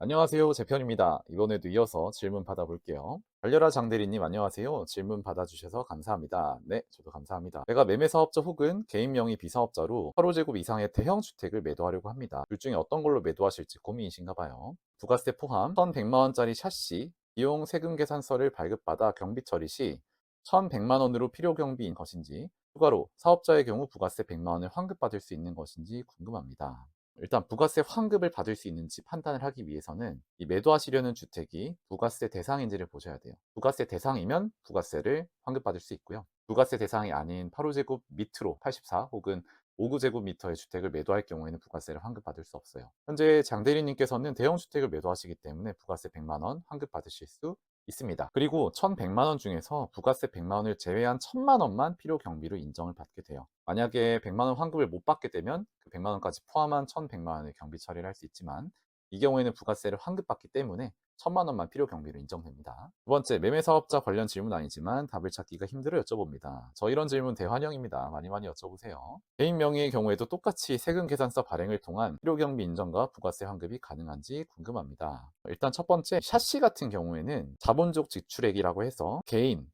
안녕하세요. 재편입니다. 이번에도 이어서 질문 받아볼게요. 달려라 장대리님 안녕하세요. 질문 받아주셔서 감사합니다. 네, 저도 감사합니다. 내가 매매사업자 혹은 개인 명의 비사업자로 8호제곱 이상의 대형 주택을 매도하려고 합니다. 둘 중에 어떤 걸로 매도하실지 고민이신가 봐요. 부가세 포함 1,100만원짜리 샤시, 비용 세금 계산서를 발급받아 경비 처리 시 1,100만 원으로 필요 경비인 것인지, 추가로 사업자의 경우 부가세 100만 원을 환급받을 수 있는 것인지 궁금합니다. 일단 부가세 환급을 받을 수 있는지 판단을 하기 위해서는 이 매도하시려는 주택이 부가세 대상인지를 보셔야 돼요. 부가세 대상이면 부가세를 환급받을 수 있고요. 부가세 대상이 아닌 8호제곱 밑으로 84 혹은 59제곱미터의 주택을 매도할 경우에는 부가세를 환급받을 수 없어요. 현재 장대리님께서는 대형 주택을 매도하시기 때문에 부가세 100만 원 환급받으실 수 있습니다. 그리고 1,100만 원 중에서 부가세 100만 원을 제외한 1,000만 원만 필요 경비로 인정을 받게 돼요. 만약에 100만 원 환급을 못 받게 되면 그 100만 원까지 포함한 1,100만 원의 경비 처리를 할 수 있지만, 이 경우에는 부가세를 환급받기 때문에 1,000만 원만 필요 경비로 인정됩니다. 두 번째, 매매 사업자 관련 질문 아니지만 답을 찾기가 힘들어 여쭤봅니다. 저 이런 질문 대환영입니다. 많이 많이 여쭤보세요. 개인 명의의 경우에도 똑같이 세금 계산서 발행을 통한 필요 경비 인정과 부가세 환급이 가능한지 궁금합니다. 일단 첫 번째, 샤시 같은 경우에는 자본적 지출액이라고 해서 개인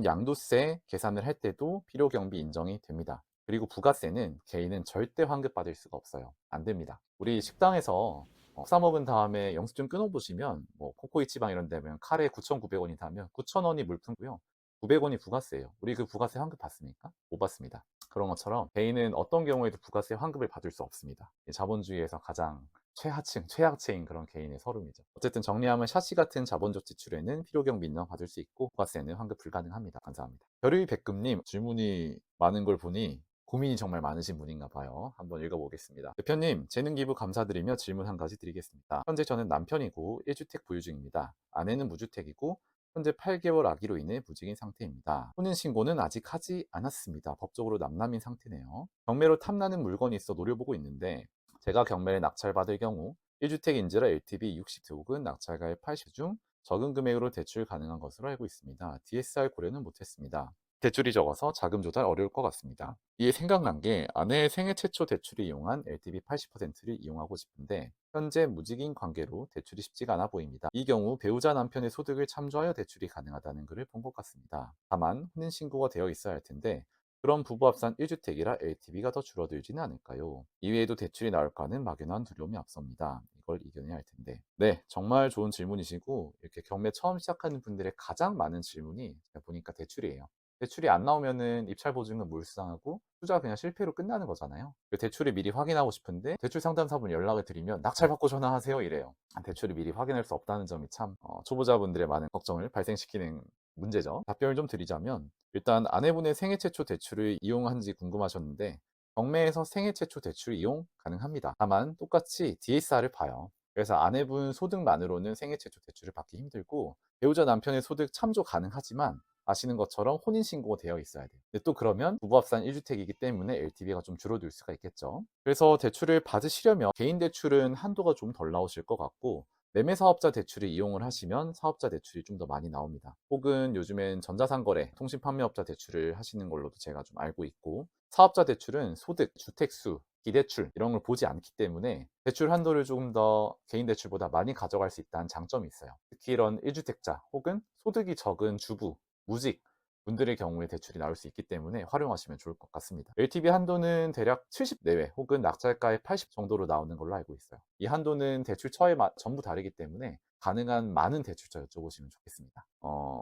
양도세 계산을 할 때도 필요 경비 인정이 됩니다. 그리고 부가세는 개인은 절대 환급받을 수가 없어요. 안 됩니다. 우리 식당에서 사 먹은 다음에 영수증 끊어보시면 뭐 코코이치방 이런 데면 카레 9,900원이 다면 9,000원이 물품고요. 900원이 부가세예요. 우리 그 부가세 환급 받습니까? 못 받습니다. 그런 것처럼 개인은 어떤 경우에도 부가세 환급을 받을 수 없습니다. 자본주의에서 가장 최하층, 최약체인 그런 개인의 서름이죠. 어쨌든 정리하면 샤시 같은 자본적 지출에는 필요경비 인정 받을 수 있고 부가세는 환급 불가능합니다. 감사합니다. 별의 백금님 질문이 많은 걸 보니 고민이 정말 많으신 분인가 봐요. 한번 읽어보겠습니다. 대표님, 재능 기부 감사드리며 질문 한 가지 드리겠습니다. 현재 저는 남편이고 1주택 보유 중입니다. 아내는 무주택이고 현재 8개월 아기로 인해 무직인 상태입니다. 혼인신고는 아직 하지 않았습니다. 법적으로 남남인 상태네요. 경매로 탐나는 물건이 있어 노려보고 있는데, 제가 경매를 낙찰받을 경우 1주택인지라 LTV 60 혹은 낙찰가액 80 중 적은 금액으로 대출 가능한 것으로 알고 있습니다. DSR 고려는 못했습니다. 대출이 적어서 자금 조달 어려울 것 같습니다. 이에 생각난 게, 아내의 생애 최초 대출을 이용한 LTV 80%를 이용하고 싶은데 현재 무직인 관계로 대출이 쉽지가 않아 보입니다. 이 경우 배우자 남편의 소득을 참조하여 대출이 가능하다는 글을 본 것 같습니다. 다만 혼인신고가 되어 있어야 할 텐데 그런 부부 합산 1주택이라 LTV가 더 줄어들지는 않을까요? 이외에도 대출이 나올까 하는 막연한 두려움이 앞섭니다. 이걸 이겨내야 할 텐데. 네, 정말 좋은 질문이시고, 이렇게 경매 처음 시작하는 분들의 가장 많은 질문이 제가 보니까 대출이에요. 대출이 안 나오면은 입찰 보증금 몰수당하고 투자가 그냥 실패로 끝나는 거잖아요. 그 대출을 미리 확인하고 싶은데 대출 상담사분 연락을 드리면 낙찰 받고 전화하세요 이래요. 대출을 미리 확인할 수 없다는 점이 참 초보자분들의 많은 걱정을 발생시키는 문제죠. 답변을 좀 드리자면, 일단 아내분의 생애 최초 대출을 이용한지 궁금하셨는데 경매에서 생애 최초 대출 이용 가능합니다. 다만 똑같이 DSR을 봐요. 그래서 아내분 소득만으로는 생애 최초 대출을 받기 힘들고, 배우자 남편의 소득 참조 가능하지만 아시는 것처럼 혼인신고가 되어 있어야 돼요. 근데 또 그러면 부부합산 1주택이기 때문에 LTV가 좀 줄어들 수가 있겠죠. 그래서 대출을 받으시려면 개인 대출은 한도가 좀 덜 나오실 것 같고, 매매사업자 대출을 이용을 하시면 사업자 대출이 좀 더 많이 나옵니다. 혹은 요즘엔 전자상거래, 통신판매업자 대출을 하시는 걸로도 제가 좀 알고 있고, 사업자 대출은 소득, 주택수, 기대출 이런 걸 보지 않기 때문에 대출 한도를 조금 더 개인 대출보다 많이 가져갈 수 있다는 장점이 있어요. 특히 이런 1주택자 혹은 소득이 적은 주부, 무직 분들의 경우에 대출이 나올 수 있기 때문에 활용하시면 좋을 것 같습니다. LTV 한도는 대략 70 내외 혹은 낙찰가액 80 정도로 나오는 걸로 알고 있어요. 이 한도는 대출처에 전부 다르기 때문에 가능한 많은 대출처 여쭤보시면 좋겠습니다.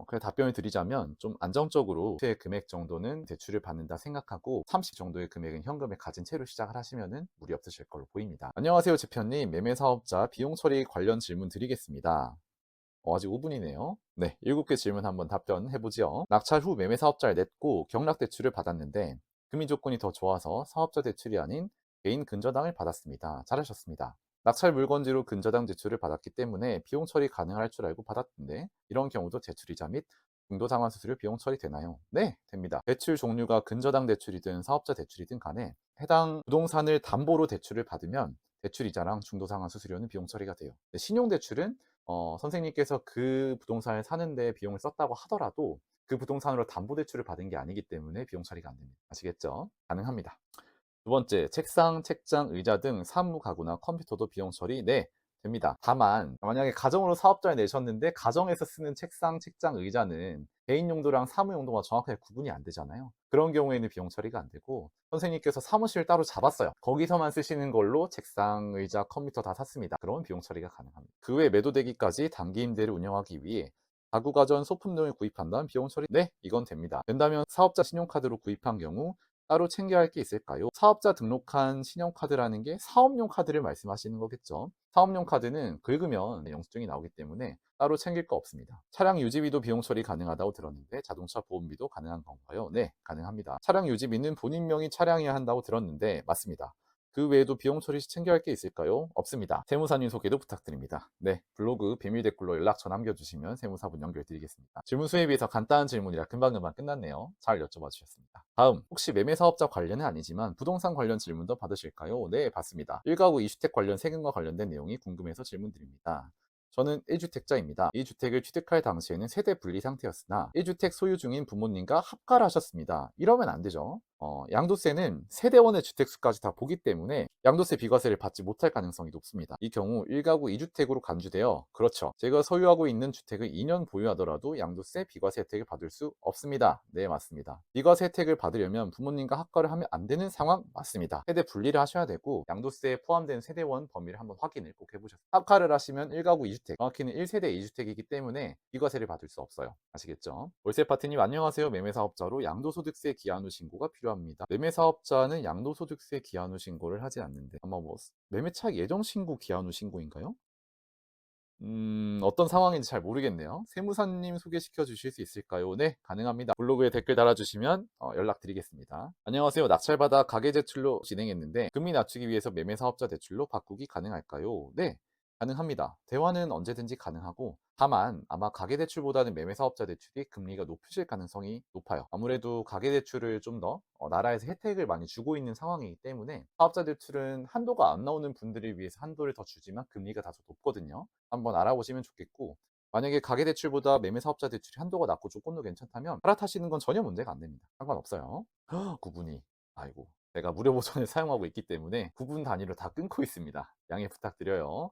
그래 답변을 드리자면, 좀 안정적으로 의 금액 정도는 대출을 받는다 생각하고 30 정도의 금액은 현금을 가진 채로 시작을 하시면 무리 없으실 걸로 보입니다. 안녕하세요 재편님, 매매사업자 비용 처리 관련 질문 드리겠습니다. 아직 5분이네요. 네, 7개 질문 한번 답변해보죠. 낙찰 후 매매 사업자를 냈고 경락 대출을 받았는데 금리 조건이 더 좋아서 사업자 대출이 아닌 개인 근저당을 받았습니다. 잘하셨습니다. 낙찰 물건지로 근저당 대출을 받았기 때문에 비용 처리 가능할 줄 알고 받았는데, 이런 경우도 대출이자 및 중도상환 수수료 비용 처리되나요? 네, 됩니다. 대출 종류가 근저당 대출이든 사업자 대출이든 간에 해당 부동산을 담보로 대출을 받으면 대출이자랑 중도상환 수수료는 비용 처리가 돼요. 신용대출은 선생님께서 그 부동산을 사는데 비용을 썼다고 하더라도 그 부동산으로 담보대출을 받은 게 아니기 때문에 비용 처리가 안 됩니다. 아시겠죠? 가능합니다. 두 번째, 책상, 책장, 의자 등 사무 가구나 컴퓨터도 비용 처리? 네, 됩니다. 다만 만약에 가정으로 사업자에 내셨는데 가정에서 쓰는 책상, 책장, 의자는 개인 용도랑 사무 용도가 정확하게 구분이 안 되잖아요. 그런 경우에는 비용 처리가 안 되고 선생님께서 사무실 따로 잡았어요. 거기서만 쓰시는 걸로 책상, 의자, 컴퓨터 다 샀습니다. 그러면 비용 처리가 가능합니다. 그 외 매도되기까지 단기 임대를 운영하기 위해 가구, 가전, 소품 등을 구입한다면 비용 처리 네, 이건 됩니다. 된다면 사업자 신용카드로 구입한 경우 따로 챙겨야 할 게 있을까요? 사업자 등록한 신용카드라는 게 사업용 카드를 말씀하시는 거겠죠. 사업용 카드는 긁으면 영수증이 나오기 때문에 따로 챙길 거 없습니다. 차량 유지비도 비용 처리 가능하다고 들었는데 자동차 보험비도 가능한 건가요? 네, 가능합니다. 차량 유지비는 본인 명의 차량이어야 한다고 들었는데 맞습니다. 그 외에도 비용 처리 시 챙겨야 할 게 있을까요? 없습니다. 세무사님 소개도 부탁드립니다. 네, 블로그 비밀 댓글로 연락처 남겨주시면 세무사분 연결드리겠습니다. 질문 수에 비해서 간단한 질문이라 금방금방 끝났네요. 잘 여쭤봐 주셨습니다. 다음, 혹시 매매사업자 관련은 아니지만 부동산 관련 질문도 받으실까요? 네, 받습니다. 1가구 2주택 관련 세금과 관련된 내용이 궁금해서 질문드립니다. 저는 1주택자입니다. 이 주택을 취득할 당시에는 세대 분리 상태였으나 1주택 소유 중인 부모님과 합가를 하셨습니다. 이러면 안 되죠. 양도세는 세대원의 주택수까지 다 보기 때문에 양도세 비과세를 받지 못할 가능성이 높습니다. 이 경우 1가구 2주택으로 간주되어 그렇죠. 제가 소유하고 있는 주택을 2년 보유하더라도 양도세 비과세 혜택을 받을 수 없습니다. 네, 맞습니다. 비과세 혜택을 받으려면 부모님과 합가를 하면 안 되는 상황 맞습니다. 세대 분리를 하셔야 되고 양도세에 포함된 세대원 범위를 한번 확인을 꼭 해보셨어요. 합가를 하시면 1가구 2주택, 정확히는 1세대 2주택이기 때문에 비과세를 받을 수 없어요. 아시겠죠? 월세 파트님 안녕하세요. 매매사업자로 양도소득세 기한 후 신고가 필요합니다. 매매사업자는 양도소득세 기한 후 신고를 하지 않는데 아마 뭐 매매차 예정 신고 기한 후 신고인가요? 어떤 상황인지 잘 모르겠네요. 세무사님 소개시켜 주실 수 있을까요? 네, 가능합니다. 블로그에 댓글 달아주시면 연락드리겠습니다. 안녕하세요. 낙찰받아 가계대출로 진행했는데 금리 낮추기 위해서 매매사업자 대출로 바꾸기 가능할까요? 네, 가능합니다. 대화는 언제든지 가능하고 다만 아마 가계대출보다는 매매사업자 대출이 금리가 높으실 가능성이 높아요. 아무래도 가계대출을 좀 더 나라에서 혜택을 많이 주고 있는 상황이기 때문에 사업자 대출은 한도가 안 나오는 분들을 위해서 한도를 더 주지만 금리가 다소 높거든요. 한번 알아보시면 좋겠고 만약에 가계대출보다 매매사업자 대출이 한도가 낮고 조건도 괜찮다면 갈아타시는 건 전혀 문제가 안 됩니다. 상관없어요. 구분이 아이고 제가 무료 보전을 사용하고 있기 때문에 구분 단위로 다 끊고 있습니다. 양해 부탁드려요.